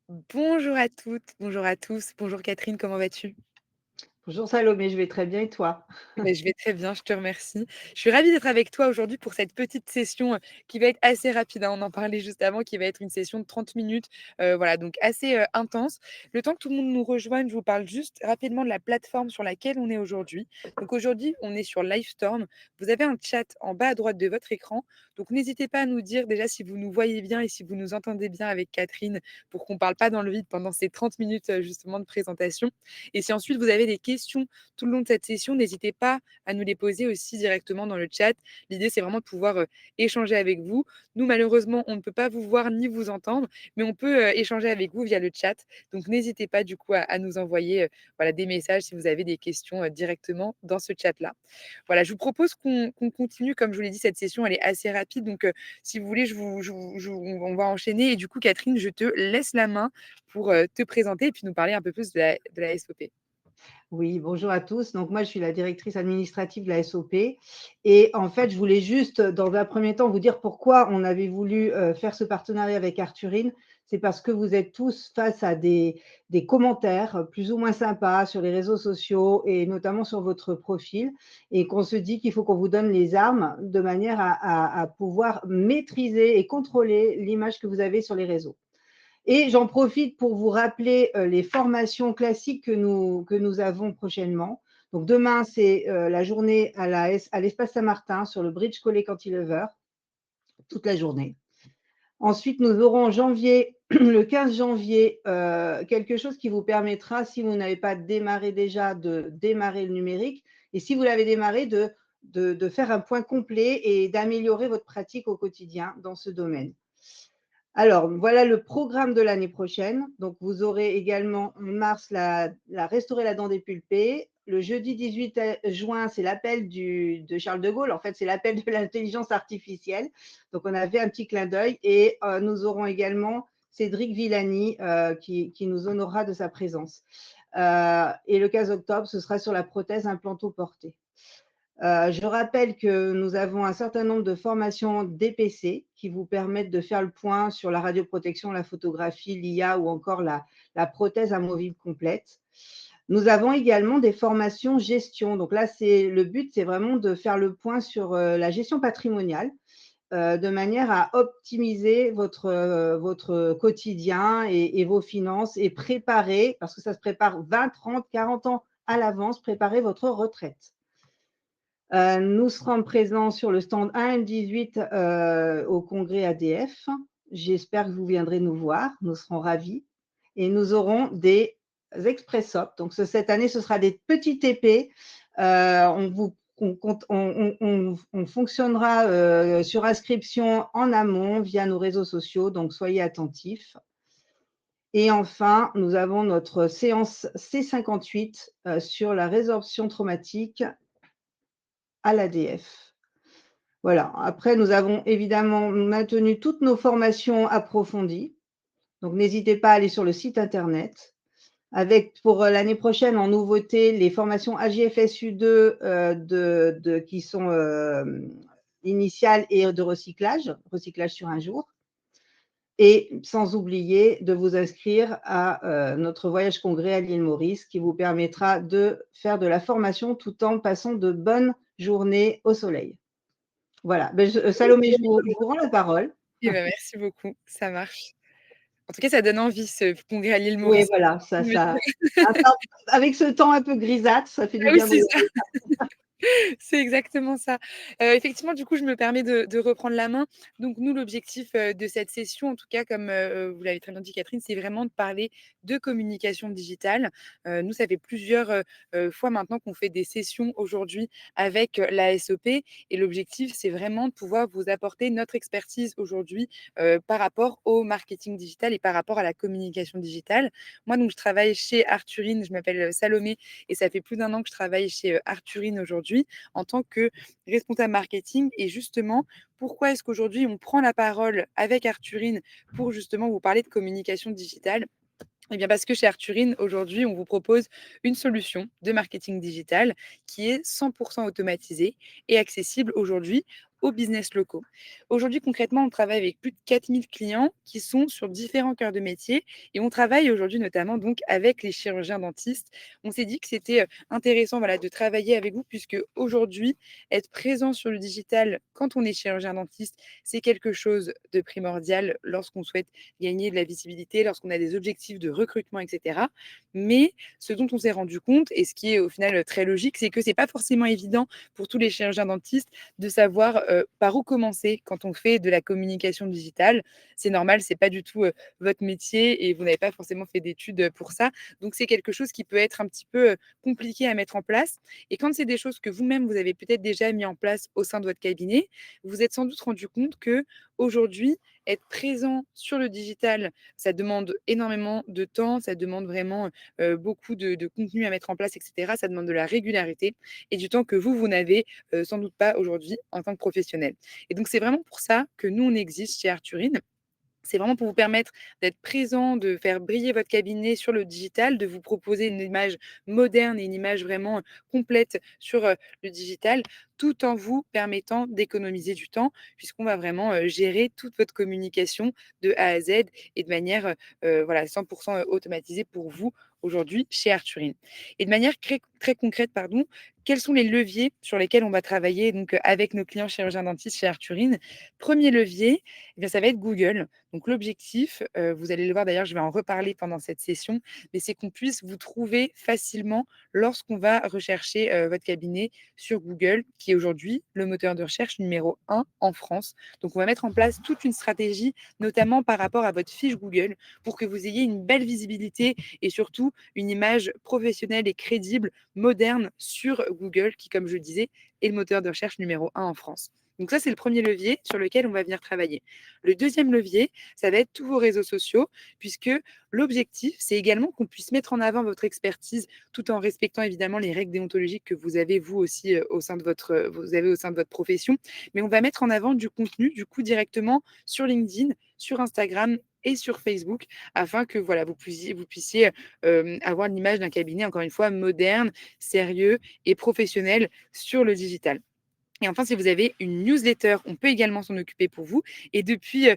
Bonjour à toutes, bonjour à tous. Bonjour Catherine, comment vas-tu? Bonjour Salomé, je vais très bien et toi? Je vais très bien, je te remercie. Je suis ravie d'être avec toi aujourd'hui pour cette petite session, qui va être assez rapide, hein. On en parlait juste avant, qui va être une session de 30 minutes, voilà, donc assez, intense. Le temps que tout le monde nous rejoigne, je vous parle juste rapidement de la plateforme sur laquelle on est aujourd'hui. Donc aujourd'hui, on est sur Livestorm. Vous avez un chat en bas à droite de votre écran, donc n'hésitez pas à nous dire déjà si vous nous voyez bien et si vous nous entendez bien avec Catherine pour qu'on ne parle pas dans le vide pendant ces 30 minutes, justement de présentation. Et si ensuite vous avez des questions tout le long de cette session, n'hésitez pas à nous les poser aussi directement dans le chat. L'idée, c'est vraiment de pouvoir échanger avec vous. Nous, malheureusement, on ne peut pas vous voir ni vous entendre, mais on peut échanger avec vous via le chat. Donc, n'hésitez pas du coup à nous envoyer voilà, des messages si vous avez des questions directement dans ce chat-là. Voilà, je vous propose qu'on continue. Comme je vous l'ai dit, cette session, elle est assez rapide. Donc, si vous voulez, on va enchaîner. Et du coup, Catherine, je te laisse la main pour te présenter et puis nous parler un peu plus de la SOP. Oui, bonjour à tous. Donc moi, je suis la directrice administrative de la SOP et en fait, je voulais juste, dans un premier temps, vous dire pourquoi on avait voulu, faire ce partenariat avec Arthurine. C'est parce que vous êtes tous face à des commentaires, plus ou moins sympas sur les réseaux sociaux et notamment sur votre profil et qu'on se dit qu'il faut qu'on vous donne les armes de manière à pouvoir maîtriser et contrôler l'image que vous avez sur les réseaux. Et j'en profite pour vous rappeler les formations classiques que nous avons prochainement. Donc demain, c'est la journée à l'espace Saint-Martin sur le bridge collé cantilever, toute la journée. Ensuite, nous aurons en janvier, le 15 janvier, quelque chose qui vous permettra, si vous n'avez pas démarré déjà, de démarrer le numérique. Et si vous l'avez démarré, de faire un point complet et d'améliorer votre pratique au quotidien dans ce domaine. Alors, voilà le programme de l'année prochaine. Donc, vous aurez également en mars restaurer la dent dépulpée. Le jeudi 18 juin, c'est l'appel de Charles de Gaulle. En fait, c'est l'appel de l'intelligence artificielle. Donc, on a fait un petit clin d'œil. Et nous aurons également Cédric Villani qui nous honorera de sa présence. Et le 15 octobre, ce sera sur la prothèse implanto-portée. Je rappelle que nous avons un certain nombre de formations DPC qui vous permettent de faire le point sur la radioprotection, la photographie, l'IA ou encore la prothèse amovible complète. Nous avons également des formations gestion. Donc là, le but, c'est vraiment de faire le point sur la gestion patrimoniale de manière à optimiser votre quotidien et vos finances et préparer, parce que ça se prépare 20, 30, 40 ans à l'avance, préparer votre retraite. Nous serons présents sur le stand AM18 au congrès ADF. J'espère que vous viendrez nous voir, nous serons ravis. Et nous aurons des express-op. Donc cette année, ce sera des petits TP. On fonctionnera sur inscription en amont via nos réseaux sociaux, donc soyez attentifs. Et enfin, nous avons notre séance C58 sur la résorption traumatique à l'ADF. Voilà. Après, nous avons évidemment maintenu toutes nos formations approfondies. Donc, n'hésitez pas à aller sur le site internet. Avec pour l'année prochaine en nouveauté les formations AJFSU2 qui sont initiales et de recyclage sur un jour. Et sans oublier de vous inscrire à notre voyage congrès à l'île Maurice qui vous permettra de faire de la formation tout en passant de bonnes journées au soleil. Voilà. Salomé, je vous rends la parole. Eh ben, merci beaucoup, ça marche. En tout cas, ça donne envie ce congrès à l'île Oui, Maurice. voilà, avec ce temps un peu grisâtre, ça fait du Ah oui, bien de c'est ça. regarder. C'est exactement ça. Effectivement, du coup, je me permets de reprendre la main. Donc nous, l'objectif, de cette session, en tout cas, comme, vous l'avez très bien dit Catherine, c'est vraiment de parler de communication digitale. Nous, ça fait plusieurs, fois maintenant qu'on fait des sessions aujourd'hui avec, la SOP et l'objectif, c'est vraiment de pouvoir vous apporter notre expertise aujourd'hui, par rapport au marketing digital et par rapport à la communication digitale. Moi, donc je travaille chez Arthurine, je m'appelle, Salomé et ça fait plus d'un an que je travaille chez, Arthurine aujourd'hui en tant que responsable marketing. Et justement, pourquoi est-ce qu'aujourd'hui on prend la parole avec Arthurine pour justement vous parler de communication digitale? Eh bien, parce que chez Arthurine, aujourd'hui, on vous propose une solution de marketing digital qui est 100% automatisée et accessible aujourd'hui aux business locaux. Aujourd'hui, concrètement, on travaille avec plus de 4000 clients qui sont sur différents cœurs de métier et on travaille aujourd'hui notamment donc avec les chirurgiens dentistes. On s'est dit que c'était intéressant voilà, de travailler avec vous puisque aujourd'hui, être présent sur le digital quand on est chirurgien dentiste, c'est quelque chose de primordial lorsqu'on souhaite gagner de la visibilité, lorsqu'on a des objectifs de recrutement, etc. Mais ce dont on s'est rendu compte, et ce qui est au final très logique, c'est que c'est pas forcément évident pour tous les chirurgiens dentistes de savoir par où commencer quand on fait de la communication digitale. C'est normal, c'est pas du tout votre métier et vous n'avez pas forcément fait d'études pour ça. Donc c'est quelque chose qui peut être un petit peu compliqué à mettre en place. Et quand c'est des choses que vous-même vous avez peut-être déjà mis en place au sein de votre cabinet, vous vous êtes sans doute rendu compte que aujourd'hui, être présent sur le digital, ça demande énormément de temps, ça demande vraiment beaucoup de contenu à mettre en place, etc. Ça demande de la régularité et du temps que vous n'avez sans doute pas aujourd'hui en tant que professionnel. Et donc, c'est vraiment pour ça que nous, on existe chez Arthurine. C'est vraiment pour vous permettre d'être présent, de faire briller votre cabinet sur le digital, de vous proposer une image moderne et une image vraiment complète sur le digital, tout en vous permettant d'économiser du temps, puisqu'on va vraiment gérer toute votre communication de A à Z et de manière voilà, 100% automatisée pour vous aujourd'hui chez Arthurine. Et de manière très concrète, pardon, quels sont les leviers sur lesquels on va travailler donc, avec nos clients chirurgiens dentistes chez Arthurine? Premier levier, eh bien, ça va être Google. Donc l'objectif, vous allez le voir d'ailleurs, je vais en reparler pendant cette session, mais c'est qu'on puisse vous trouver facilement lorsqu'on va rechercher, votre cabinet sur Google, qui est aujourd'hui le moteur de recherche numéro 1 en France. Donc on va mettre en place toute une stratégie, notamment par rapport à votre fiche Google, pour que vous ayez une belle visibilité et surtout une image professionnelle et crédible, moderne sur Google, qui, comme je le disais, est le moteur de recherche numéro 1 en France. Donc ça, c'est le premier levier sur lequel on va venir travailler. Le deuxième levier, ça va être tous vos réseaux sociaux, puisque l'objectif, c'est également qu'on puisse mettre en avant votre expertise tout en respectant évidemment les règles déontologiques que vous avez vous aussi au sein de vous avez au sein de votre profession. Mais on va mettre en avant du contenu, du coup, directement sur LinkedIn, sur Instagram et sur Facebook, afin que voilà, vous puissiez avoir l'image d'un cabinet, encore une fois, moderne, sérieux et professionnel sur le digital. Et enfin, si vous avez une newsletter, on peut également s'en occuper pour vous. Et depuis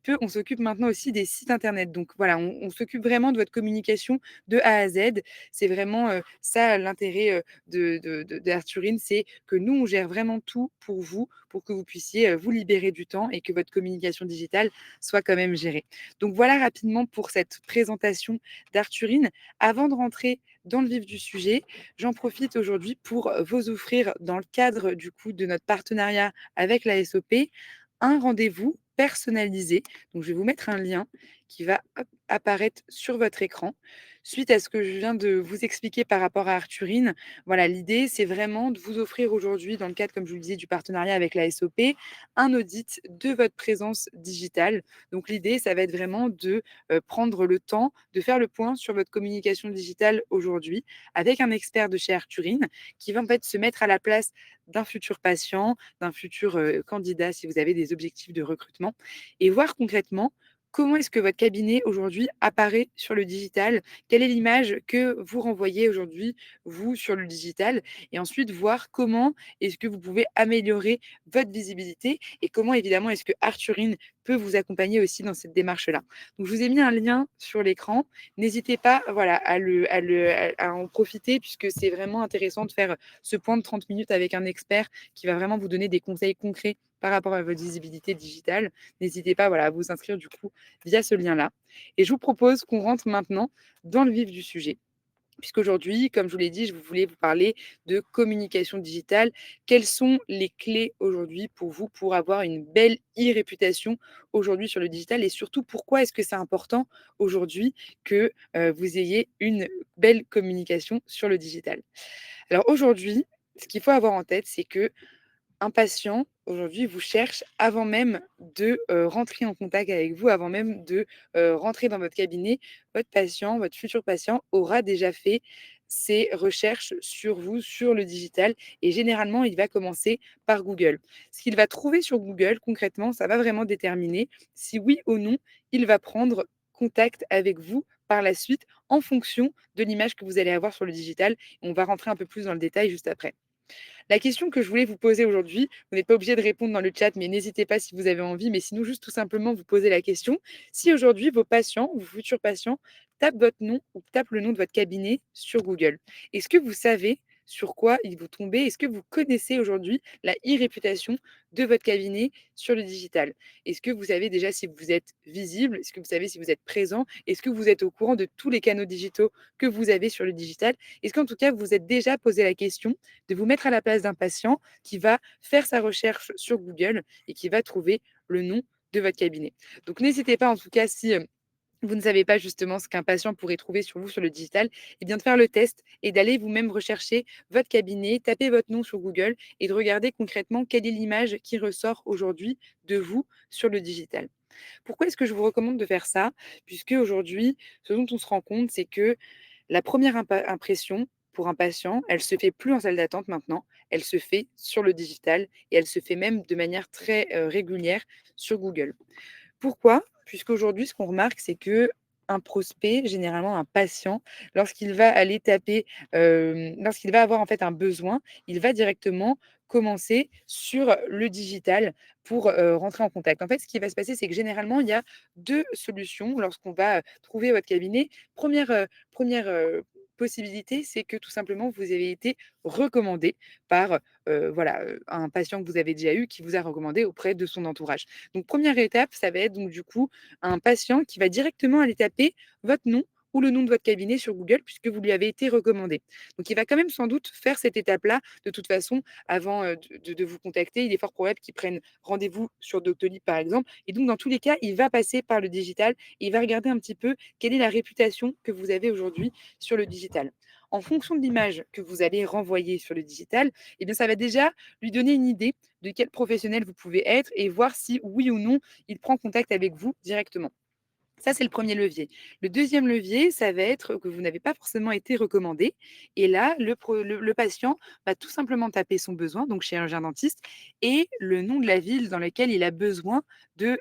peu, on s'occupe maintenant aussi des sites internet. Donc voilà, on s'occupe vraiment de votre communication de A à Z. C'est vraiment ça l'intérêt d'Arthurine, c'est que nous, on gère vraiment tout pour vous, pour que vous puissiez vous libérer du temps et que votre communication digitale soit quand même gérée. Donc voilà rapidement pour cette présentation d'Arthurine. Avant de rentrer dans le vif du sujet, j'en profite aujourd'hui pour vous offrir, dans le cadre du coup de notre partenariat avec la SOP, un rendez-vous personnalisé. Donc, je vais vous mettre un lien qui va apparaître sur votre écran. Suite à ce que je viens de vous expliquer par rapport à Arthurine, voilà, l'idée, c'est vraiment de vous offrir aujourd'hui, dans le cadre, comme je vous le disais, du partenariat avec la SOP, un audit de votre présence digitale. Donc, l'idée, ça va être vraiment de prendre le temps de faire le point sur votre communication digitale aujourd'hui avec un expert de chez Arthurine qui va en fait se mettre à la place d'un futur patient, d'un futur candidat si vous avez des objectifs de recrutement et voir concrètement comment est-ce que votre cabinet aujourd'hui apparaît sur le digital, quelle est l'image que vous renvoyez aujourd'hui, vous, sur le digital, et ensuite voir comment est-ce que vous pouvez améliorer votre visibilité et comment évidemment est-ce que Arthurine peut vous accompagner aussi dans cette démarche-là. Donc je vous ai mis un lien sur l'écran. N'hésitez pas voilà, à en profiter puisque c'est vraiment intéressant de faire ce point de 30 minutes avec un expert qui va vraiment vous donner des conseils concrets par rapport à votre visibilité digitale. N'hésitez pas voilà, à vous inscrire du coup via ce lien-là. Et je vous propose qu'on rentre maintenant dans le vif du sujet. Puisqu'aujourd'hui, comme je vous l'ai dit, je voulais vous parler de communication digitale. Quelles sont les clés aujourd'hui pour vous pour avoir une belle e-réputation aujourd'hui sur le digital et surtout pourquoi est-ce que c'est important aujourd'hui que vous ayez une belle communication sur le digital? Alors aujourd'hui, ce qu'il faut avoir en tête, c'est que un patient, aujourd'hui, vous cherche avant même de, rentrer en contact avec vous, avant même de, rentrer dans votre cabinet. Votre patient, votre futur patient aura déjà fait ses recherches sur vous, sur le digital et généralement, il va commencer par Google. Ce qu'il va trouver sur Google, concrètement, ça va vraiment déterminer si oui ou non, il va prendre contact avec vous par la suite en fonction de l'image que vous allez avoir sur le digital. On va rentrer un peu plus dans le détail juste après. La question que je voulais vous poser aujourd'hui, vous n'êtes pas obligé de répondre dans le chat, mais n'hésitez pas si vous avez envie, mais sinon juste tout simplement vous poser la question. Si aujourd'hui vos patients, vos futurs patients, tapent votre nom ou tapent le nom de votre cabinet sur Google, est-ce que vous savez sur quoi ils vont tomber? Est-ce que vous connaissez aujourd'hui la e-réputation de votre cabinet sur le digital? Est-ce que vous savez déjà si vous êtes visible? Est-ce que vous savez si vous êtes présent? Est-ce que vous êtes au courant de tous les canaux digitaux que vous avez sur le digital? Est-ce qu'en tout cas, vous vous êtes déjà posé la question de vous mettre à la place d'un patient qui va faire sa recherche sur Google et qui va trouver le nom de votre cabinet? Donc n'hésitez pas en tout cas si vous ne savez pas justement ce qu'un patient pourrait trouver sur vous sur le digital, eh bien de faire le test et d'aller vous-même rechercher votre cabinet, taper votre nom sur Google et de regarder concrètement quelle est l'image qui ressort aujourd'hui de vous sur le digital. Pourquoi est-ce que je vous recommande de faire ça? Puisque aujourd'hui, ce dont on se rend compte, c'est que la première impression pour un patient, elle se fait plus en salle d'attente maintenant, elle se fait sur le digital et elle se fait même de manière très régulière sur Google. Pourquoi? Puisqu'aujourd'hui, ce qu'on remarque, c'est que un prospect, généralement un patient, lorsqu'il va aller taper, lorsqu'il va avoir en fait un besoin, il va directement commencer sur le digital pour, rentrer en contact. En fait, ce qui va se passer, c'est que généralement, il y a 2 solutions lorsqu'on va, trouver votre cabinet. Première re 1 possibilité, c'est que tout simplement vous avez été recommandé par, voilà, un patient que vous avez déjà eu qui vous a recommandé auprès de son entourage. Donc première étape, ça va être donc du coup un patient qui va directement aller taper votre nom ou le nom de votre cabinet sur Google puisque vous lui avez été recommandé. Donc il va quand même sans doute faire cette étape-là de toute façon avant, de vous contacter. Il est fort probable qu'il prenne rendez-vous sur Doctolib par exemple et donc dans tous les cas, il va passer par le digital et il va regarder un petit peu quelle est la réputation que vous avez aujourd'hui sur le digital. En fonction de l'image que vous allez renvoyer sur le digital, eh bien ça va déjà lui donner une idée de quel professionnel vous pouvez être et voir si oui ou non il prend contact avec vous directement. Ça, c'est le premier levier. Le deuxième levier, ça va être que vous n'avez pas forcément été recommandé et là, le patient va tout simplement taper son besoin, donc chirurgien-dentiste et le nom de la ville dans laquelle il a besoin de,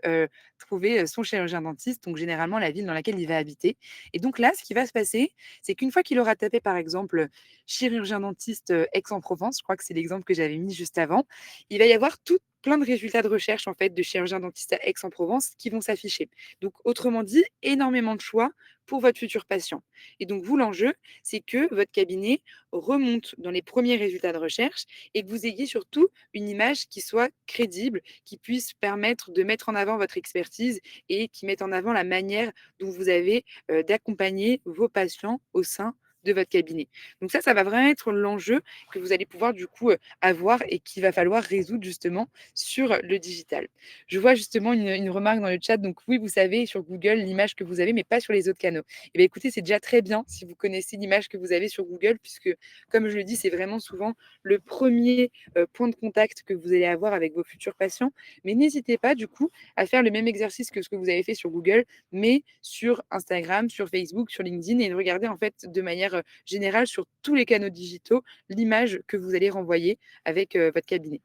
trouver, son chirurgien-dentiste, donc généralement la ville dans laquelle il va habiter et donc là, ce qui va se passer, c'est qu'une fois qu'il aura tapé, par exemple, chirurgien-dentiste, Aix-en-Provence, je crois que c'est l'exemple que j'avais mis juste avant, il va y avoir tout plein de résultats de recherche, en fait, de chirurgien-dentiste à Aix-en-Provence qui vont s'afficher. Donc, autrement dit, énormément de choix pour votre futur patient. Et donc, vous, l'enjeu, c'est que votre cabinet remonte dans les premiers résultats de recherche et que vous ayez surtout une image qui soit crédible, qui puisse permettre de mettre en avant votre expertise et qui mette en avant la manière dont vous avez d'accompagner vos patients au sein de votre cabinet. Donc ça va vraiment être l'enjeu que vous allez pouvoir du coup avoir et qu'il va falloir résoudre justement sur le digital. Je vois justement une remarque dans le chat. Donc oui, vous savez sur Google l'image que vous avez, mais pas sur les autres canaux. Eh bien, écoutez, c'est déjà très bien si vous connaissez l'image que vous avez sur Google, puisque comme je le dis, c'est vraiment souvent le premier point de contact que vous allez avoir avec vos futurs patients. Mais n'hésitez pas du coup à faire le même exercice que ce que vous avez fait sur Google, mais sur Instagram, sur Facebook, sur LinkedIn, et de regarder en fait de manière générale sur tous les canaux digitaux l'image que vous allez renvoyer avec votre cabinet.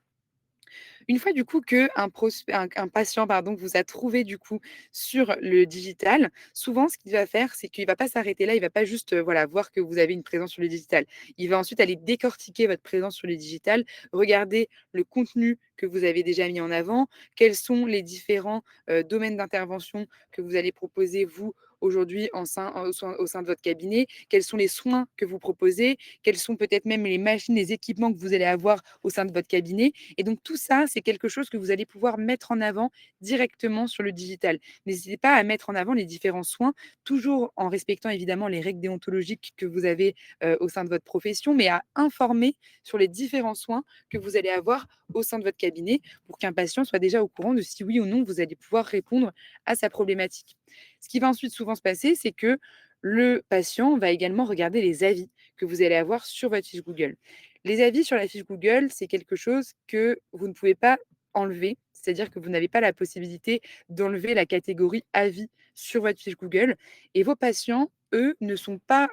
Une fois du coup qu'un patient pardon, vous a trouvé du coup sur le digital, souvent ce qu'il va faire, c'est qu'il va pas s'arrêter là, il va pas juste, voilà, voir que vous avez une présence sur le digital. Il va ensuite aller décortiquer votre présence sur le digital, regarder le contenu que vous avez déjà mis en avant, quels sont les différents, domaines d'intervention que vous allez proposer vous, aujourd'hui au sein de votre cabinet, quels sont les soins que vous proposez, quels sont peut-être même les machines, les équipements que vous allez avoir au sein de votre cabinet et donc tout ça, c'est quelque chose que vous allez pouvoir mettre en avant directement sur le digital. N'hésitez pas à mettre en avant les différents soins, toujours en respectant évidemment les règles déontologiques que vous avez au sein de votre profession, mais à informer sur les différents soins que vous allez avoir au sein de votre cabinet pour qu'un patient soit déjà au courant de si oui ou non vous allez pouvoir répondre à sa problématique. Ce qui va ensuite souvent se passer, c'est que le patient va également regarder les avis que vous allez avoir sur votre fiche Google. Les avis sur la fiche Google, c'est quelque chose que vous ne pouvez pas enlever, c'est-à-dire que vous n'avez pas la possibilité d'enlever la catégorie avis sur votre fiche Google et vos patients, eux, ne sont pas,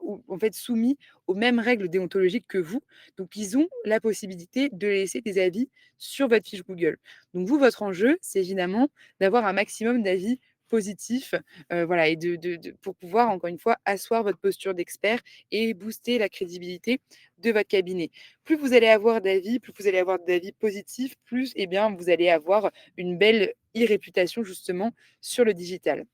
ou en fait soumis aux mêmes règles déontologiques que vous. Donc ils ont la possibilité de laisser des avis sur votre fiche Google. Donc vous, votre enjeu, c'est évidemment d'avoir un maximum d'avis positif, voilà et pour pouvoir encore une fois asseoir votre posture d'expert et booster la crédibilité de votre cabinet. Plus vous allez avoir d'avis, plus vous allez avoir d'avis positifs, plus, eh bien, vous allez avoir une belle e-réputation justement sur le digital.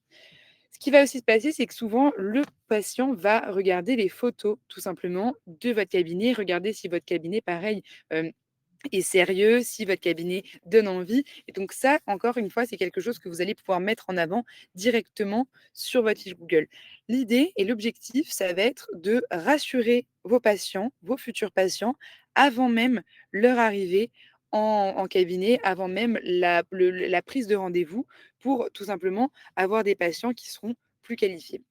Ce qui va aussi se passer, c'est que souvent, le patient va regarder les photos, tout simplement, de votre cabinet, regarder si votre cabinet, pareil, hem, est sérieux, si votre cabinet donne envie et donc ça, encore une fois, c'est quelque chose que vous allez pouvoir mettre en avant directement sur votre fiche Google. L'idée et l'objectif, ça va être de rassurer vos patients, vos futurs patients, avant même leur arrivée en cabinet, avant même la prise de rendez-vous pour tout simplement avoir des patients qui seront plus qualifiés.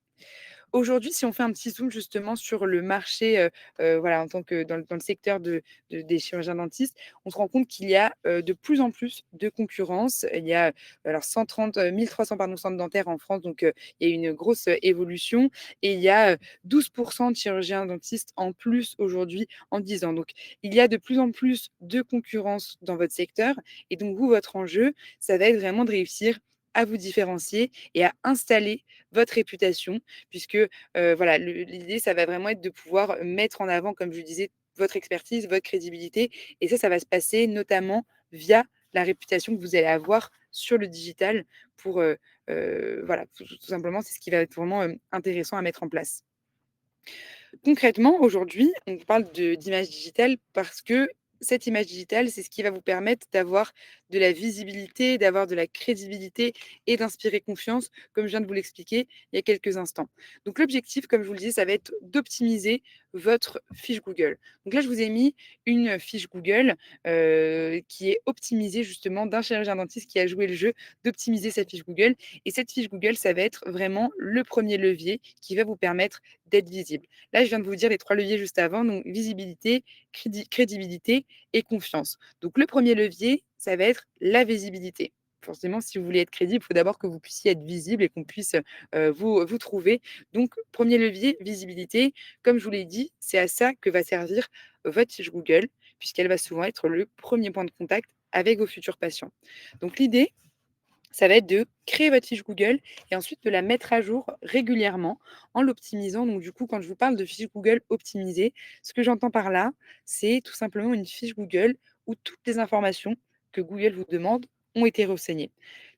Aujourd'hui, si on fait un petit zoom justement sur le marché, voilà, en tant que dans le secteur des chirurgiens dentistes, on se rend compte qu'il y a, de plus en plus de concurrence. Il y a, alors 130, 1 300 pardon, centres dentaires en France, donc il y a une grosse, évolution et il y a, 12 de chirurgiens dentistes en plus aujourd'hui en 10 ans. Donc il y a de plus en plus de concurrence dans votre secteur et donc vous, votre enjeu, ça va être vraiment de réussir à vous différencier et à installer votre réputation puisque, voilà, l'idée, ça va vraiment être de pouvoir mettre en avant, comme je disais, votre expertise, votre crédibilité et ça va se passer notamment via la réputation que vous allez avoir sur le digital pour, voilà, tout simplement, c'est ce qui va être vraiment, intéressant à mettre en place. Concrètement, aujourd'hui, on parle d'image digitale parce que cette image digitale, c'est ce qui va vous permettre d'avoir de la visibilité, d'avoir de la crédibilité et d'inspirer confiance, comme je viens de vous l'expliquer il y a quelques instants. Donc l'objectif, comme je vous le disais, ça va être d'optimiser votre fiche Google. Donc là, je vous ai mis une fiche Google qui est optimisée justement d'un chirurgien dentiste qui a joué le jeu d'optimiser sa fiche Google. Et cette fiche Google, ça va être vraiment le premier levier qui va vous permettre d'être visible. Là, je viens de vous dire les 3 leviers juste avant, donc visibilité, crédibilité et confiance. Donc le premier levier, ça va être la visibilité. Forcément, si vous voulez être crédible, il faut d'abord que vous puissiez être visible et qu'on puisse, vous trouver. Donc premier levier, visibilité. Comme je vous l'ai dit, c'est à ça que va servir votre fiche Google, puisqu'elle va souvent être le premier point de contact avec vos futurs patients. Donc l'idée, ça va être de créer votre fiche Google et ensuite de la mettre à jour régulièrement en l'optimisant. Donc, du coup, quand je vous parle de fiche Google optimisée, ce que j'entends par là, c'est tout simplement une fiche Google où toutes les informations que Google vous demande ont été renseignées.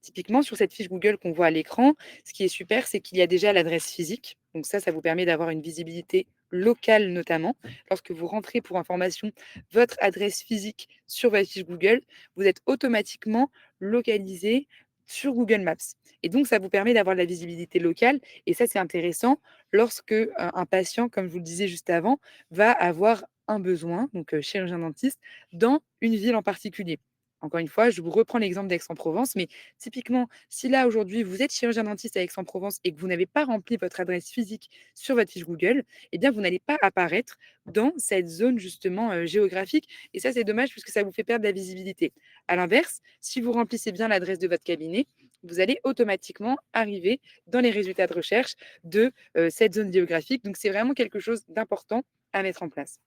Typiquement, sur cette fiche Google qu'on voit à l'écran, ce qui est super, c'est qu'il y a déjà l'adresse physique. Donc ça vous permet d'avoir une visibilité locale notamment. Lorsque vous rentrez pour information votre adresse physique sur votre fiche Google, vous êtes automatiquement localisé sur Google Maps et donc ça vous permet d'avoir de la visibilité locale et ça, c'est intéressant lorsque, un patient, comme je vous le disais juste avant, va avoir un besoin, donc chirurgien dentiste, dans une ville en particulier. Encore une fois, je vous reprends l'exemple d'Aix-en-Provence, mais typiquement, si là, aujourd'hui, vous êtes chirurgien dentiste à Aix-en-Provence et que vous n'avez pas rempli votre adresse physique sur votre fiche Google, eh bien, vous n'allez pas apparaître dans cette zone justement, géographique et ça, c'est dommage puisque ça vous fait perdre de la visibilité. À l'inverse, si vous remplissez bien l'adresse de votre cabinet, vous allez automatiquement arriver dans les résultats de recherche de cette zone géographique. Donc, c'est vraiment quelque chose d'important à mettre en place.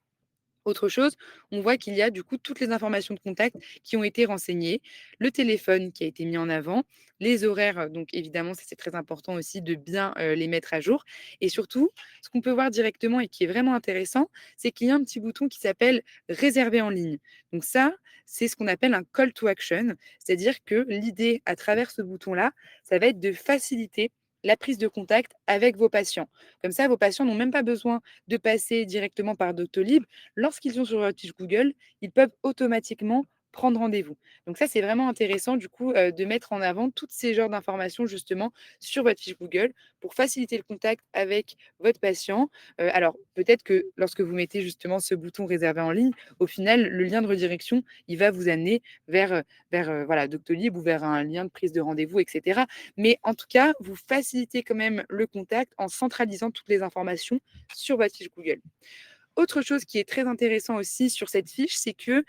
Autre chose, on voit qu'il y a du coup toutes les informations de contact qui ont été renseignées, le téléphone qui a été mis en avant, les horaires, donc évidemment, ça c'est très important aussi de bien les mettre à jour. Et surtout, ce qu'on peut voir directement et qui est vraiment intéressant, c'est qu'il y a un petit bouton qui s'appelle réserver en ligne. Donc ça, c'est ce qu'on appelle un call to action, c'est-à-dire que l'idée à travers ce bouton-là, ça va être de faciliter la prise de contact avec vos patients. Comme ça, vos patients n'ont même pas besoin de passer directement par Doctolib. Lorsqu'ils sont sur votre fiche Google, ils peuvent automatiquement prendre rendez-vous. Donc ça, c'est vraiment intéressant du coup de mettre en avant toutes ces genres d'informations justement sur votre fiche Google pour faciliter le contact avec votre patient. Alors peut-être que lorsque vous mettez justement ce bouton réservé en ligne, au final, le lien de redirection, il va vous amener vers voilà, Doctolib ou vers un lien de prise de rendez-vous, etc. Mais en tout cas, vous facilitez quand même le contact en centralisant toutes les informations sur votre fiche Google. Autre chose qui est très intéressant aussi sur cette fiche, c'est que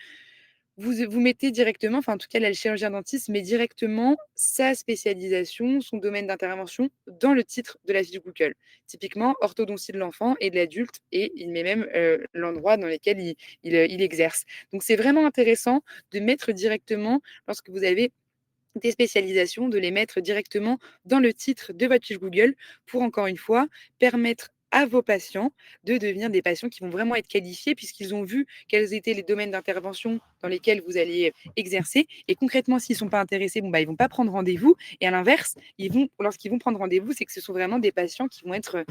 vous mettez directement, enfin en tout cas là, le chirurgien dentiste met directement sa spécialisation, son domaine d'intervention dans le titre de la fiche Google. Typiquement, orthodontie de l'enfant et de l'adulte et il met même l'endroit dans lequel il exerce. Donc c'est vraiment intéressant de mettre directement lorsque vous avez des spécialisations, de les mettre directement dans le titre de votre fiche Google pour, encore une fois, permettre à vos patients de devenir des patients qui vont vraiment être qualifiés puisqu'ils ont vu quels étaient les domaines d'intervention dans lesquels vous alliez exercer. Et concrètement, s'ils ne sont pas intéressés, bon, bah, ils ne vont pas prendre rendez-vous. Et à l'inverse, lorsqu'ils vont prendre rendez-vous, c'est que ce sont vraiment des patients qui vont être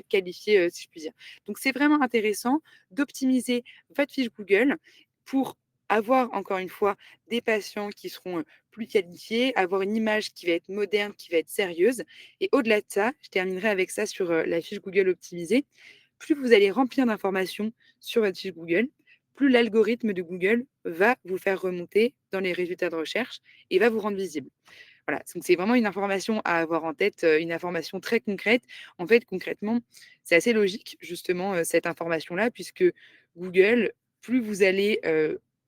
qualifiés, si je puis dire. Donc, c'est vraiment intéressant d'optimiser votre fiche Google pour avoir, encore une fois, des patients qui seront plus qualifiés, avoir une image qui va être moderne, qui va être sérieuse. Et au-delà de ça, je terminerai avec ça sur la fiche Google optimisée. Plus vous allez remplir d'informations sur votre fiche Google, plus l'algorithme de Google va vous faire remonter dans les résultats de recherche et va vous rendre visible. Voilà, donc c'est vraiment une information à avoir en tête, une information très concrète. En fait, concrètement, c'est assez logique justement, cette information-là puisque Google, plus vous allez,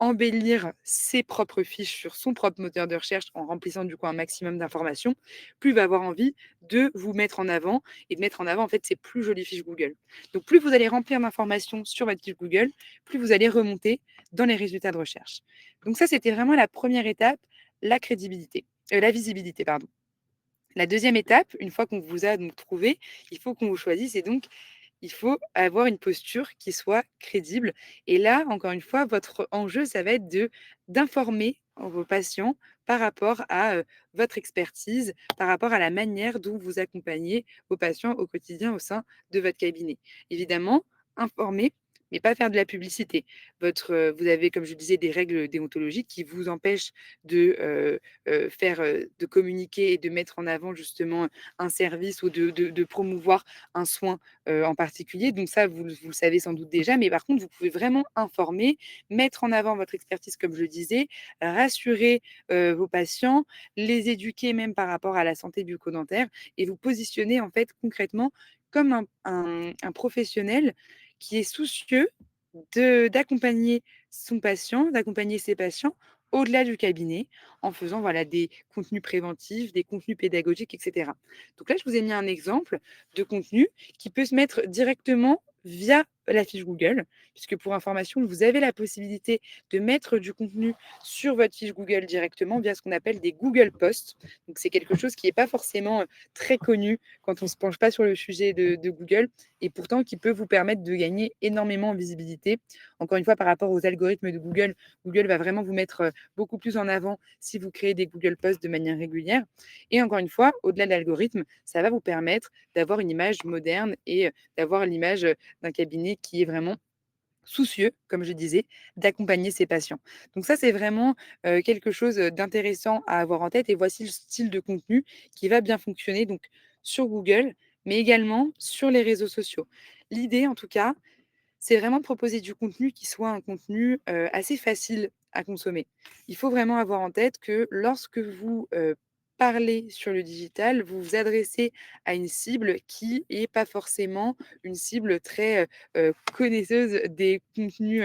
embellir ses propres fiches sur son propre moteur de recherche en remplissant du coup un maximum d'informations, plus il va avoir envie de vous mettre en avant et de mettre en avant en fait ses plus jolies fiches Google. Donc plus vous allez remplir d'informations sur votre fiche Google, plus vous allez remonter dans les résultats de recherche. Donc ça, c'était vraiment la première étape, la crédibilité. La visibilité, pardon. La deuxième étape, une fois qu'on vous a donc trouvé, il faut qu'on vous choisisse et donc il faut avoir une posture qui soit crédible. Et là, encore une fois, votre enjeu, ça va être d'informer vos patients par rapport à votre expertise, par rapport à la manière dont vous accompagnez vos patients au quotidien au sein de votre cabinet. Évidemment, informer, mais pas faire de la publicité. Vous avez, comme je disais, des règles déontologiques qui vous empêchent de communiquer et de mettre en avant justement un service ou de promouvoir un soin en particulier. Donc ça, vous le savez sans doute déjà, mais par contre, vous pouvez vraiment informer, mettre en avant votre expertise, comme je le disais, rassurer vos patients, les éduquer même par rapport à la santé bucco-dentaire et vous positionner en fait concrètement comme un professionnel qui est soucieux d'accompagner son patient, d'accompagner ses patients au-delà du cabinet en faisant voilà, des contenus préventifs, des contenus pédagogiques, etc. Donc là, je vous ai mis un exemple de contenu qui peut se mettre directement via la fiche Google, puisque pour information, vous avez la possibilité de mettre du contenu sur votre fiche Google directement via ce qu'on appelle des Google Posts. Donc c'est quelque chose qui n'est pas forcément très connu quand on ne se penche pas sur le sujet de Google et pourtant qui peut vous permettre de gagner énormément en visibilité. Encore une fois, par rapport aux algorithmes de Google, Google va vraiment vous mettre beaucoup plus en avant si vous créez des Google Posts de manière régulière. Et encore une fois, au-delà de l'algorithme, ça va vous permettre d'avoir une image moderne et d'avoir l'image d'un cabinet qui est vraiment soucieux, comme je disais, d'accompagner ses patients. Donc ça, c'est vraiment quelque chose d'intéressant à avoir en tête. Et voici le style de contenu qui va bien fonctionner donc sur Google, mais également sur les réseaux sociaux. L'idée, en tout cas, c'est vraiment de proposer du contenu qui soit un contenu, assez facile à consommer. Il faut vraiment avoir en tête que lorsque vous, parlez sur le digital, vous vous adressez à une cible qui est pas forcément une cible très, connaisseuse des contenus,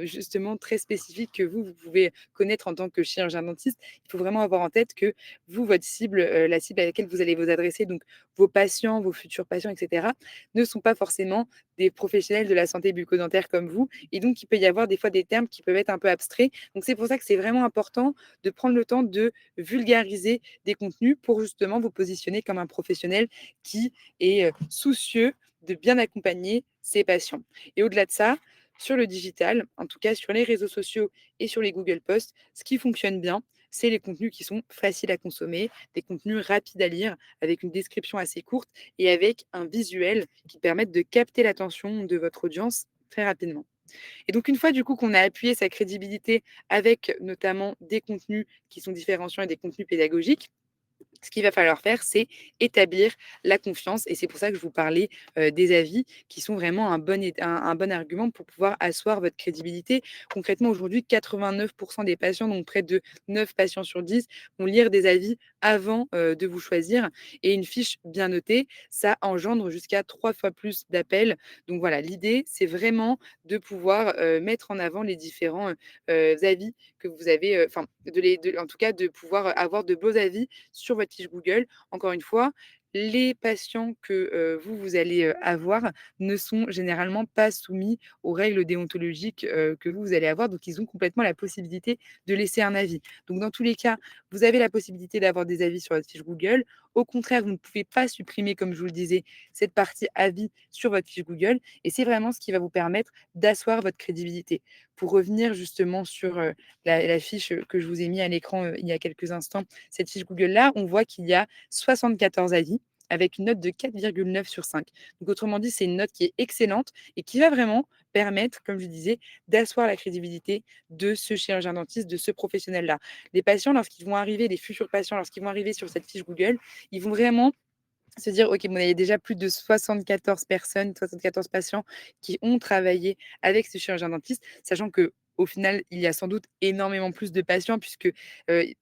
justement très spécifiques que vous pouvez connaître en tant que chirurgien dentiste. Il faut vraiment avoir en tête que vous, votre cible, la cible à laquelle vous allez vous adresser, donc vos patients, vos futurs patients et cetera, ne sont pas forcément des professionnels de la santé bucco-dentaire comme vous. Et donc, il peut y avoir des fois des termes qui peuvent être un peu abstraits. Donc, c'est pour ça que c'est vraiment important de prendre le temps de vulgariser des contenus pour justement vous positionner comme un professionnel qui est soucieux de bien accompagner ses patients. Et au-delà de ça, sur le digital, en tout cas sur les réseaux sociaux et sur les Google Posts, ce qui fonctionne bien, c'est les contenus qui sont faciles à consommer, des contenus rapides à lire, avec une description assez courte et avec un visuel qui permette de capter l'attention de votre audience très rapidement. Et donc, une fois du coup qu'on a appuyé sa crédibilité avec notamment des contenus qui sont différenciants et des contenus pédagogiques, ce qu'il va falloir faire, c'est établir la confiance. Et c'est pour ça que je vous parlais des avis qui sont vraiment un bon argument pour pouvoir asseoir votre crédibilité. Concrètement, aujourd'hui, 89% des patients, donc près de 9 patients sur 10, vont lire des avis avant de vous choisir. Et une fiche bien notée, ça engendre jusqu'à 3 fois plus d'appels. Donc voilà, l'idée, c'est vraiment de pouvoir mettre en avant les différents avis que vous avez, enfin, en tout cas, de pouvoir avoir de beaux avis sur votre fiche Google. Encore une fois, les patients que, vous allez, avoir ne sont généralement pas soumis aux règles déontologiques, que vous allez avoir. Donc ils ont complètement la possibilité de laisser un avis. Donc dans tous les cas, vous avez la possibilité d'avoir des avis sur votre fiche Google. Au contraire, vous ne pouvez pas supprimer, comme je vous le disais, cette partie avis sur votre fiche Google et c'est vraiment ce qui va vous permettre d'asseoir votre crédibilité. Pour revenir justement sur, la fiche, que je vous ai mis à l'écran, il y a quelques instants, cette fiche Google-là, on voit qu'il y a 74 avis avec une note de 4,9 sur 5. Donc autrement dit, c'est une note qui est excellente et qui va vraiment permettre, comme je disais, d'asseoir la crédibilité de ce chirurgien dentiste, de ce professionnel-là. Les patients, lorsqu'ils vont arriver, les futurs patients, lorsqu'ils vont arriver sur cette fiche Google, ils vont vraiment se dire: «OK, bon, il y a déjà plus de 74 personnes, 74 patients qui ont travaillé avec ce chirurgien dentiste», sachant que au final, il y a sans doute énormément plus de patients puisque,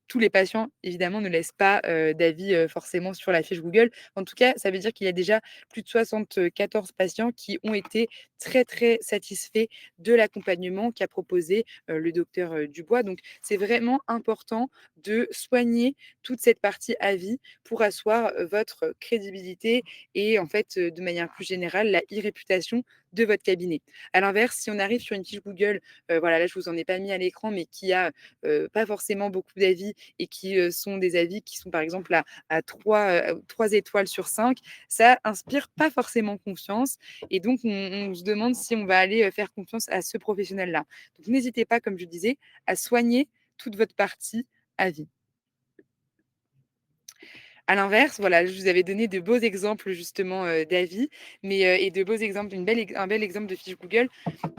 tous les patients évidemment ne laissent pas, d'avis, forcément sur la fiche Google. En tout cas, ça veut dire qu'il y a déjà plus de 74 patients qui ont été très, très satisfaits de l'accompagnement qu'a proposé, le docteur, Dubois. Donc c'est vraiment important de soigner toute cette partie avis pour asseoir, votre crédibilité et en fait, de manière plus générale, la e-réputation de votre cabinet. À l'inverse, si on arrive sur une fiche Google, voilà, là, je vous en ai pas mis à l'écran, mais qui a, pas forcément beaucoup d'avis et qui, sont des avis qui sont par exemple à 3 étoiles sur 5, ça inspire pas forcément confiance et donc on se demande si on va aller, faire confiance à ce professionnel-là. Donc n'hésitez pas, comme je disais, à soigner toute votre partie avis. À l'inverse, voilà, je vous avais donné de beaux exemples justement, d'avis, mais et de beaux exemples, un bel exemple de fiche Google.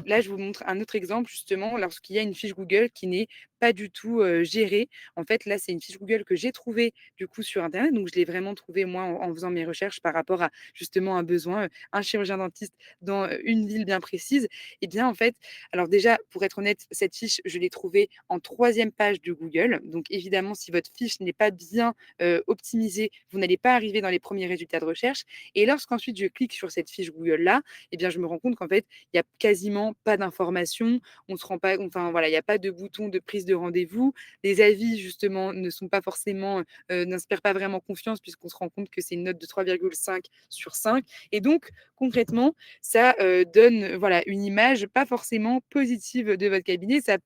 Là, je vous montre un autre exemple justement lorsqu'il y a une fiche Google qui n'est pas du tout, gérée. En fait, là, c'est une fiche Google que j'ai trouvée du coup sur internet, donc je l'ai vraiment trouvée moi en faisant mes recherches par rapport à justement un besoin, un chirurgien dentiste dans, une ville bien précise. Et bien en fait, alors déjà pour être honnête, cette fiche, je l'ai trouvée en troisième page de Google. Donc évidemment, si votre fiche n'est pas bien, optimisée, vous n'allez pas arriver dans les premiers résultats de recherche et lorsqu'ensuite je clique sur cette fiche Google là, et bien je me rends compte qu'en fait, il y a quasiment pas d'informations. On se rend pas enfin voilà, il y a pas de bouton de prise de rendez-vous. Les avis justement ne sont pas forcément, n'inspirent pas vraiment confiance puisqu'on se rend compte que c'est une note de 3,5 sur 5 et donc concrètement, ça, donne, voilà, une image pas forcément positive de votre cabinet. Ça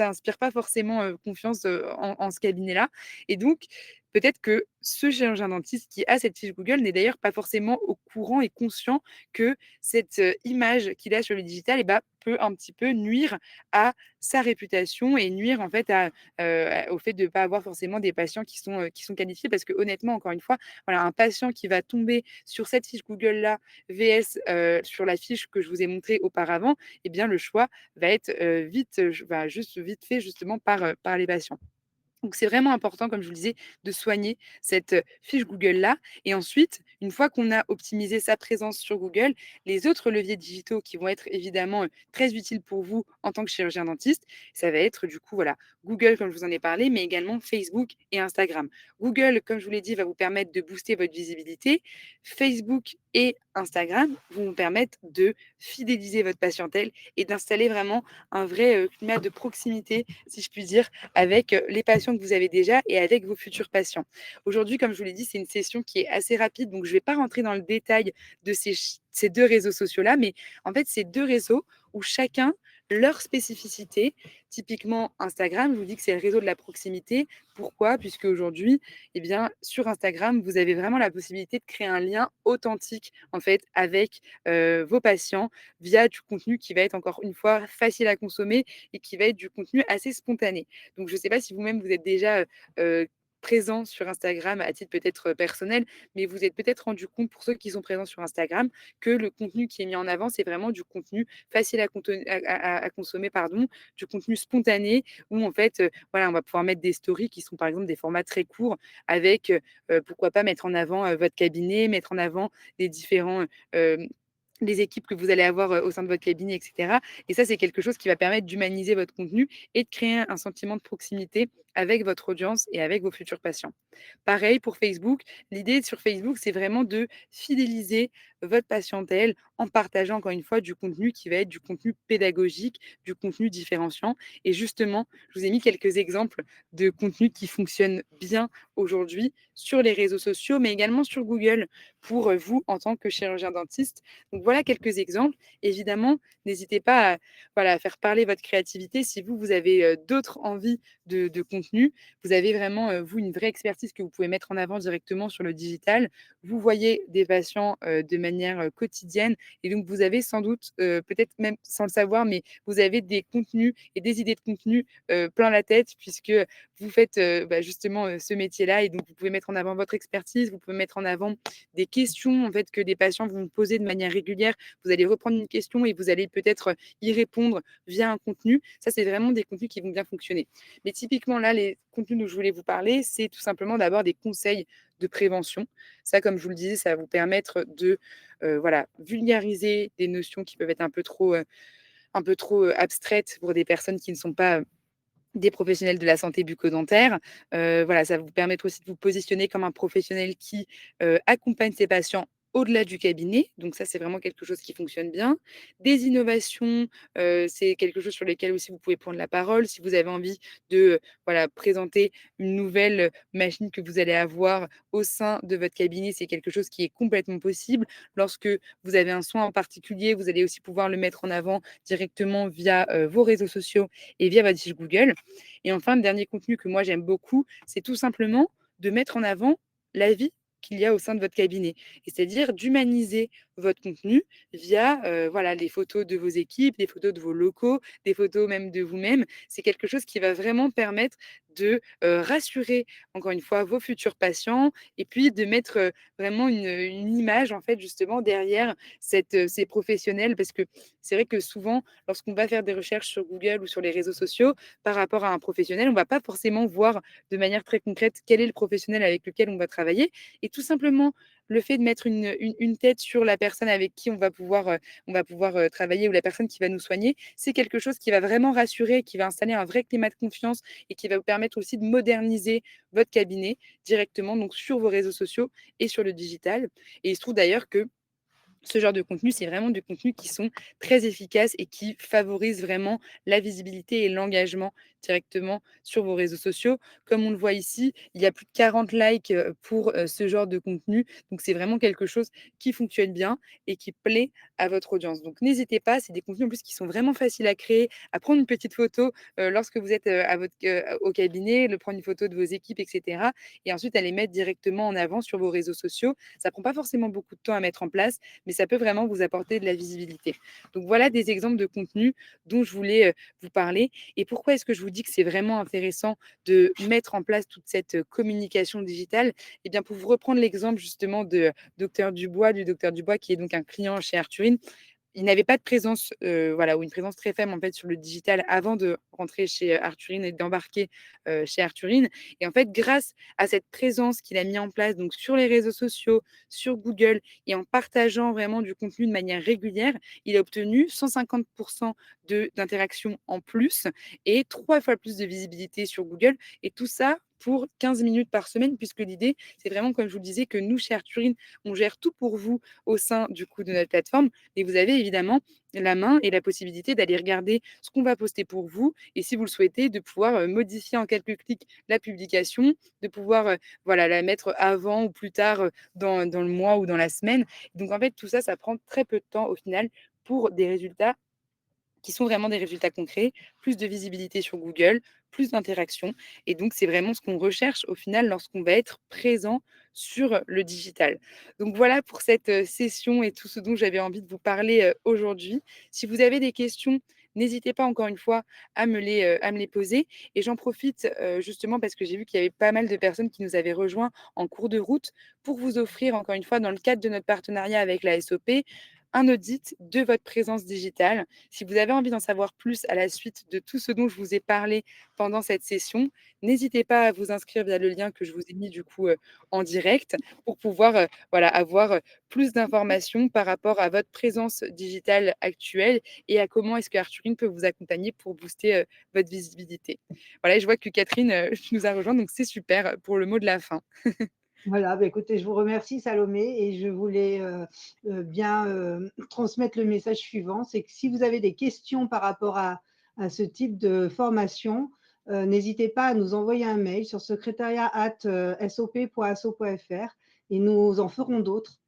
inspire pas forcément, confiance, en ce cabinet-là et donc peut-être que ce chirurgien dentiste qui a cette fiche Google n'est d'ailleurs pas forcément au courant et conscient que cette, image qu'il a sur le digital et bah, peut un petit peu nuire à sa réputation et nuire en fait au fait de ne pas avoir forcément des patients qui sont qualifiés. Parce que honnêtement, encore une fois, voilà, un patient qui va tomber sur cette fiche Google-là, VS, sur la fiche que je vous ai montrée auparavant, eh bien le choix va être, vite, va juste vite fait justement par les patients. Donc c'est vraiment important, comme je vous le disais, de soigner cette, fiche Google-là et ensuite, une fois qu'on a optimisé sa présence sur Google, les autres leviers digitaux qui vont être évidemment, très utiles pour vous en tant que chirurgien dentiste, ça va être du coup, voilà, Google comme je vous en ai parlé, mais également Facebook et Instagram. Google, comme je vous l'ai dit, va vous permettre de booster votre visibilité. Facebook et Instagram vont vous permettre de fidéliser votre patientèle et d'installer vraiment un vrai, climat de proximité, si je puis dire, avec, les patients que vous avez déjà et avec vos futurs patients. Aujourd'hui, comme je vous l'ai dit, c'est une session qui est assez rapide, donc je ne vais pas rentrer dans le détail de ces 2 réseaux sociaux-là, mais en fait, c'est 2 réseaux où chacun leur spécificité. Typiquement Instagram, je vous dis que c'est le réseau de la proximité. Pourquoi? Puisque aujourd'hui, eh bien, sur Instagram, vous avez vraiment la possibilité de créer un lien authentique, en fait, avec, vos patients via du contenu qui va être encore une fois facile à consommer et qui va être du contenu assez spontané. Donc je ne sais pas si vous-même vous êtes déjà, présent sur Instagram à titre peut-être, personnel, mais vous êtes peut-être rendu compte pour ceux qui sont présents sur Instagram que le contenu qui est mis en avant, c'est vraiment du contenu facile à consommer, pardon, du contenu spontané où en fait, voilà, on va pouvoir mettre des stories qui sont par exemple des formats très courts avec, pourquoi pas mettre en avant, votre cabinet, mettre en avant les différents, les équipes que vous allez avoir, au sein de votre cabinet et cetera et ça, c'est quelque chose qui va permettre d'humaniser votre contenu et de créer un sentiment de proximité avec votre audience et avec vos futurs patients. Pareil pour Facebook. L'idée sur Facebook, c'est vraiment de fidéliser votre patientèle en partageant encore une fois du contenu qui va être du contenu pédagogique, du contenu différenciant. Et justement, je vous ai mis quelques exemples de contenus qui fonctionnent bien aujourd'hui sur les réseaux sociaux, mais également sur Google pour vous en tant que chirurgien dentiste. Donc voilà quelques exemples. Évidemment, n'hésitez pas à, voilà, à faire parler votre créativité si vous avez d'autres envies de contenu. Vous avez vraiment, vous, une vraie expertise que vous pouvez mettre en avant directement sur le digital. Vous voyez des patients de manière quotidienne et donc vous avez sans doute, peut-être même sans le savoir, mais vous avez des contenus et des idées de contenu plein la tête puisque vous faites justement ce métier-là et donc vous pouvez mettre en avant votre expertise, vous pouvez mettre en avant des questions en fait que des patients vont vous poser de manière régulière. Vous allez reprendre une question et vous allez peut-être y répondre via un contenu. Ça, c'est vraiment des contenus qui vont bien fonctionner. Mais typiquement, là, les contenus dont je voulais vous parler, c'est tout simplement d'avoir des conseils de prévention. Ça, comme je vous le disais, ça va vous permettre de voilà, vulgariser des notions qui peuvent être un peu trop abstraites pour des personnes qui ne sont pas des professionnels de la santé bucco-dentaire. Voilà, ça va vous permettre aussi de vous positionner comme un professionnel qui, accompagne ses patients au-delà du cabinet. Donc ça, c'est vraiment quelque chose qui fonctionne bien. Des innovations, c'est quelque chose sur lesquels aussi vous pouvez prendre la parole. Si vous avez envie de, voilà, présenter une nouvelle, machine que vous allez avoir au sein de votre cabinet, c'est quelque chose qui est complètement possible. Lorsque vous avez un soin en particulier, vous allez aussi pouvoir le mettre en avant directement via, vos réseaux sociaux et via votre fiche Google. Et enfin, le dernier contenu que moi j'aime beaucoup, c'est tout simplement de mettre en avant la vie qu'il y a au sein de votre cabinet. Et c'est-à-dire d'humaniser votre contenu via voilà, les photos de vos équipes, des photos de vos locaux, des photos même de vous-même. C'est quelque chose qui va vraiment permettre de rassurer, encore une fois, vos futurs patients et puis de mettre vraiment une image, en fait, justement, derrière ces professionnels. Parce que c'est vrai que souvent, lorsqu'on va faire des recherches sur Google ou sur les réseaux sociaux par rapport à un professionnel, on ne va pas forcément voir de manière très concrète quel est le professionnel avec lequel on va travailler. Et tout simplement, le fait de mettre une tête sur la personne avec qui on va pouvoir travailler ou la personne qui va nous soigner, c'est quelque chose qui va vraiment rassurer, qui va installer un vrai climat de confiance et qui va vous permettre aussi de moderniser votre cabinet directement donc sur vos réseaux sociaux et sur le digital. Et il se trouve d'ailleurs que ce genre de contenu, c'est vraiment du contenu qui sont très efficaces et qui favorisent vraiment la visibilité et l'engagement directement sur vos réseaux sociaux. Comme on le voit ici, il y a plus de 40 likes pour ce genre de contenu. Donc, c'est vraiment quelque chose qui fonctionne bien et qui plaît à votre audience. Donc, n'hésitez pas, c'est des contenus en plus qui sont vraiment faciles à créer, à prendre une petite photo lorsque vous êtes au cabinet, le prendre une photo de vos équipes, etc. Et ensuite, à les mettre directement en avant sur vos réseaux sociaux. Ça prend pas forcément beaucoup de temps à mettre en place, mais ça peut vraiment vous apporter de la visibilité. Donc voilà des exemples de contenus dont je voulais vous parler. Et pourquoi est-ce que je vous dis que c'est vraiment intéressant de mettre en place toute cette communication digitale? Eh bien, pour vous reprendre l'exemple justement de Docteur Dubois, du Docteur Dubois qui est donc un client chez Arthurine, il n'avait pas de présence, voilà, ou une présence très faible, en fait, sur le digital avant de rentrer chez, Arthurine et d'embarquer, chez Arthurine. Et en fait, grâce à cette présence qu'il a mis en place, donc sur les réseaux sociaux, sur Google et en partageant vraiment du contenu de manière régulière, il a obtenu 150 de d'interactions en plus et 3 fois plus de visibilité sur Google et tout ça pour 15 minutes par semaine puisque l'idée, c'est vraiment, comme je vous le disais, que nous, chez Arthurine, on gère tout pour vous au sein, du coup, de notre plateforme et vous avez évidemment la main et la possibilité d'aller regarder ce qu'on va poster pour vous et si vous le souhaitez, de pouvoir modifier en quelques clics la publication, de pouvoir voilà, la mettre avant ou plus tard dans le mois ou dans la semaine. Donc en fait, tout ça, ça prend très peu de temps au final pour des résultats qui sont vraiment des résultats concrets, plus de visibilité sur Google, plus d'interactions. Et donc, c'est vraiment ce qu'on recherche au final lorsqu'on va être présent sur le digital. Donc voilà pour cette session et tout ce dont j'avais envie de vous parler aujourd'hui. Si vous avez des questions, n'hésitez pas encore une fois à me les poser. Et j'en profite justement parce que j'ai vu qu'il y avait pas mal de personnes qui nous avaient rejoints en cours de route pour vous offrir encore une fois dans le cadre de notre partenariat avec la SOP un audit de votre présence digitale. Si vous avez envie d'en savoir plus à la suite de tout ce dont je vous ai parlé pendant cette session, n'hésitez pas à vous inscrire via le lien que je vous ai mis du coup en direct pour pouvoir voilà, avoir plus d'informations par rapport à votre présence digitale actuelle et à comment est-ce que Arthurine peut vous accompagner pour booster votre visibilité. Voilà, et je vois que Catherine nous a rejoint, donc c'est super pour le mot de la fin. Voilà, bah, écoutez, je vous remercie Salomé et je voulais, bien, transmettre le message suivant. C'est que si vous avez des questions par rapport à ce type de formation, n'hésitez pas à nous envoyer un mail sur secrétariat@sop.asso.fr et nous en ferons d'autres.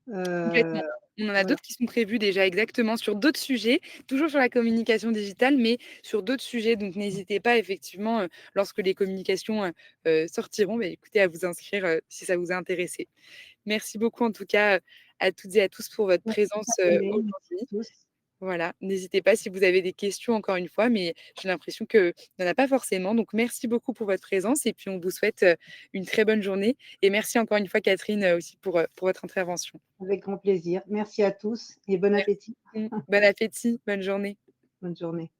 Heu, Complètement. On en a voilà, d'autres qui sont prévus déjà exactement sur d'autres sujets, toujours sur la communication digitale, mais sur d'autres sujets. Donc n'hésitez pas effectivement, lorsque les communications, sortiront, bah, écoutez, à vous inscrire, si ça vous a intéressé. Merci beaucoup en tout cas, à toutes et à tous pour votre merci présence, Salomé, merci à aujourd'hui. tous. Voilà, n'hésitez pas si vous avez des questions encore une fois, mais j'ai l'impression qu'il n'y en a pas forcément. Donc merci beaucoup pour votre présence et puis on vous souhaite, une très bonne journée et merci encore une fois Catherine, aussi pour votre intervention. Avec grand plaisir. Merci à tous et bon appétit. Merci, bon appétit, bonne journée. Bonne journée.